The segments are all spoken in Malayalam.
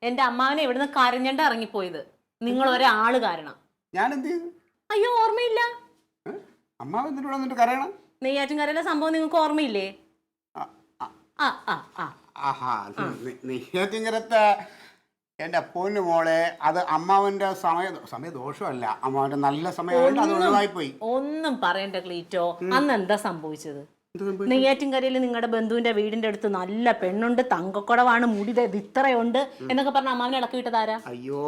എന്റെ അമ്മാവനെ ഇവിടുന്ന് കരഞ്ഞണ്ട ഇറങ്ങിപ്പോയത് നിങ്ങൾ ഒരാള് കാരണം. ഞാൻ എന്ത് ചെയ്തു? അയ്യോ ഓർമ്മയില്ല. അമ്മാവൻ എന്തിനോട് വന്നിട്ട് കരയണം? നെയ്യാറ്റിൻകരയിലെ സംഭവം നിങ്ങൾക്ക് ഓർമ്മയില്ലേ? ആഹാ, നെയ്യാറ്റിൻകരത്തെ എന്റെ പൊന്നു മോളെ, അത് അമ്മാവന്റെ സമയദോഷമല്ല, അമ്മാവന്റെ നല്ല സമയമായിട്ട് അത് ഒഴിവായിപ്പോയി. ഒന്നും പറയണ്ട ക്ലീറ്റോ. അന്ന് എന്താ സംഭവിച്ചത്? നെയ്യാറ്റിൻകരയിൽ നിങ്ങളുടെ ബന്ധുവിന്റെ വീടിന്റെ അടുത്ത് നല്ല പെണ്ണുണ്ട്, തങ്കക്കുടവാണ്, മുടി ഇത്രയുണ്ട് എന്നൊക്കെ പറഞ്ഞ അമ്മാവനെ ഇളക്കി വിട്ടതാരാ? അയ്യോ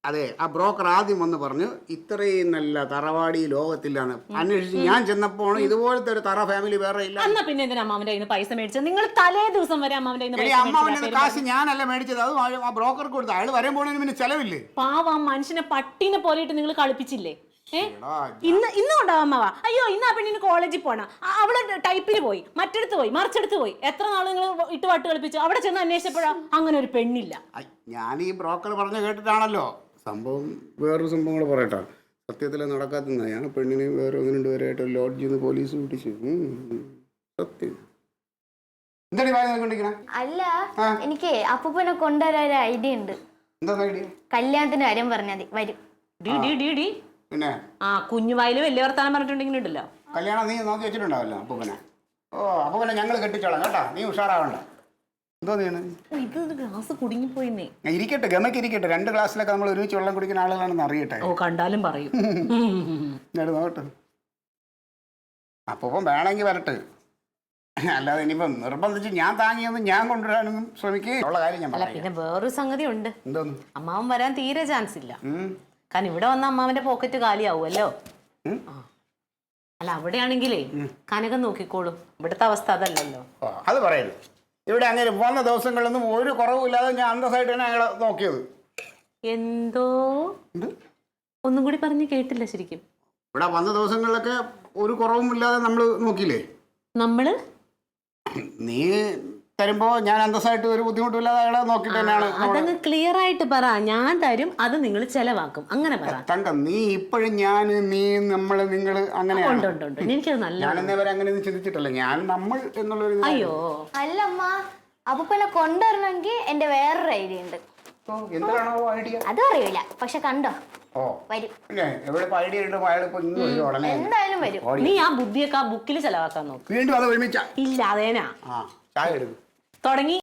അതെ, ആ ബ്രോക്കർ ആദ്യം വന്ന് പറഞ്ഞു ഇത്രയും നല്ല തറവാടി ലോകത്തിലാണ്. അന്വേഷിച്ച് ഞാൻ ചെന്നപ്പോൾ ഇതുപോലത്തെ ഒരു തറ ഫാമിലി വേറെ ഇല്ല. എന്നാ പിന്നെ എന്തിനാ അമ്മാവന്റെ കയ്യിൽ നിന്ന് പൈസ മേടിച്ചത്? നിങ്ങൾ തലേ ദിവസം വരെ അമ്മാവന്റെ അമ്മാവന്റെ കാശ് ഞാനല്ല മേടിച്ചത്, അത് ആ ബ്രോക്കർക്ക് കൊടുത്തു. അയാൾ വരാൻ പോണതിന് പിന്നെ ചെലവില്ലേ? പാവം മനുഷ്യനെ പട്ടിനെ പോലെയിട്ട് നിങ്ങൾ കളിപ്പിച്ചില്ലേ? ഇന്ന് ഉണ്ടാവും അമ്മവാ. അയ്യോ ഇന്ന് ആ പെണ്ണിന് കോളേജിൽ പോണ, അവള് ടൈപ്പിന് പോയി, മറ്റെടുത്ത് പോയി, മറിച്ചെടുത്ത് പോയി. എത്ര നാൾ നിങ്ങൾ ഇട്ട് വട്ട് കളിപ്പിച്ചു? അവിടെ ചെന്ന് അന്വേഷിച്ചപ്പോഴാ അങ്ങനെ ഒരു പെണ്ണില്ല. ഞാൻ ഈ ബ്രോക്കർ പറഞ്ഞു കേട്ടിട്ടാണല്ലോ. സംഭവം വേറൊരു സംഭവം കൂടെ പറയട്ടോ. സത്യത്തിൽ നടക്കാത്ത ഞാൻ പെണ്ണിനെ വേറെ ഒന്ന് രണ്ടുപേരായിട്ട് ലോഡ്ജിൽ നിന്ന് പോലീസ് പിടിച്ചു. സത്യം. എന്താണ് വായിക്കൊണ്ടിരിക്കണേ? അല്ല, എനിക്ക് അപ്പൂപ്പനെ കൊണ്ടുവരാൻ ഒരു ഐഡിയ ഉണ്ട്. എന്താ ഐഡിയ? കല്യാണത്തിന്റെ കാര്യം പറഞ്ഞാൽ വരും. പിന്നെ കുഞ്ഞു വായില് വലിയ വർത്താനം പറഞ്ഞിട്ടുണ്ടെങ്കിൽ ഉണ്ടല്ലോ. കല്യാണം നീ നോക്കി വെച്ചിട്ടുണ്ടാവല്ലോ അപ്പൂപ്പനെ. ഓ അപ്പൂപ്പനെ ഞങ്ങൾ കെട്ടിച്ചോളാം കേട്ടാ, നീ ഉഷാറാവണ്ട. എന്തോ ഗ്ലാസ് കുടുങ്ങിപ്പോയിന്നേ. ഇരിക്കട്ടെ, ഗമയ്ക്ക് ഇരിക്കട്ടെ. 2 ഗ്ലാസ്സിലൊക്കെ നമ്മൾ ഒരുമിച്ച് വെള്ളം കുടിക്കുന്ന ആളുകളാണെന്ന് അറിയട്ടെ. ഓ കണ്ടാലും പറയും. നോട്ട് അപ്പൂപ്പൻ വേണമെങ്കിൽ വരട്ടെ, അല്ലാതെ ഇനിയിപ്പം നിർബന്ധിച്ച് ഞാൻ താങ്ങിയൊന്നും ഞാൻ കൊണ്ടുവരാനൊന്നും ശ്രമിക്കുക ഉള്ള കാര്യം ഞാൻ അല്ല. പിന്നെ വേറൊരു സംഗതി ഉണ്ട്. എന്തോന്ന്? അമ്മാവൻ വരാൻ തീരെ ചാൻസ് ഇല്ല. കാരണം ഇവിടെ വന്ന അമ്മാവന്റെ പോക്കറ്റ് കാലിയാവുമല്ലോ. അല്ല അവിടെയാണെങ്കിലേ കനകം നോക്കിക്കോളും. ഇവിടുത്തെ അവസ്ഥ അതല്ലല്ലോ. അത് പറയരുത്. ഇവിടെ അങ്ങനെ വന്ന ദിവസങ്ങളിലൊന്നും ഒരു കുറവുമില്ലാതെ ഞാൻ അന്തസ്സായിട്ട് തന്നെ അയാളെ നോക്കിയത്. എന്തോ ഒന്നും കൂടി പറഞ്ഞ് കേട്ടില്ല ശരിക്കും. ഇവിടെ വന്ന ദിവസങ്ങളിലൊക്കെ ഒരു കുറവും ഇല്ലാതെ നമ്മൾ നോക്കിയില്ലേ? നമ്മള് നീ തരുമ്പോ ഞാൻ അന്തസ്സായിട്ട് ഒരു ബുദ്ധിമുട്ടില്ലാതെ അയാളെ നോക്കിട്ട് തന്നെയാണ്. അതങ്ങ് ക്ലിയർ ആയിട്ട് പറ. ഞാൻ തരും, അത് നിങ്ങൾ ചെലവാക്കും, അങ്ങനെ പറ. തങ്കം, നീ ഇപ്പോഴും ഞാൻ, നീ, നമ്മള്, നിങ്ങള് അങ്ങനെ എനിക്കത് നല്ല. ഞാൻ എന്നവരെ അങ്ങനെ ചിന്തിച്ചിട്ടല്ല. ഞാൻ നമ്മൾ എന്നുള്ളൊരു. അയ്യോ അല്ല അമ്മ, അപ്പൂപ്പനെ കൊണ്ടുവരണമെങ്കിൽ എന്റെ വേറൊരു ഐഡിയ ഉണ്ട്. എന്താണോ ഐഡിയ? അതും അറിയില്ല, പക്ഷെ കണ്ടോ വരും. എന്തായാലും വരും. നീ ആ ബുദ്ധിയൊക്കെ ആ ബുക്കിൽ ചെലവാക്കാൻ നോക്കും. വീണ്ടും അത് ഒരുമിച്ച ഇല്ല അതേനാ ചായ എടുക്കും തുടങ്ങി.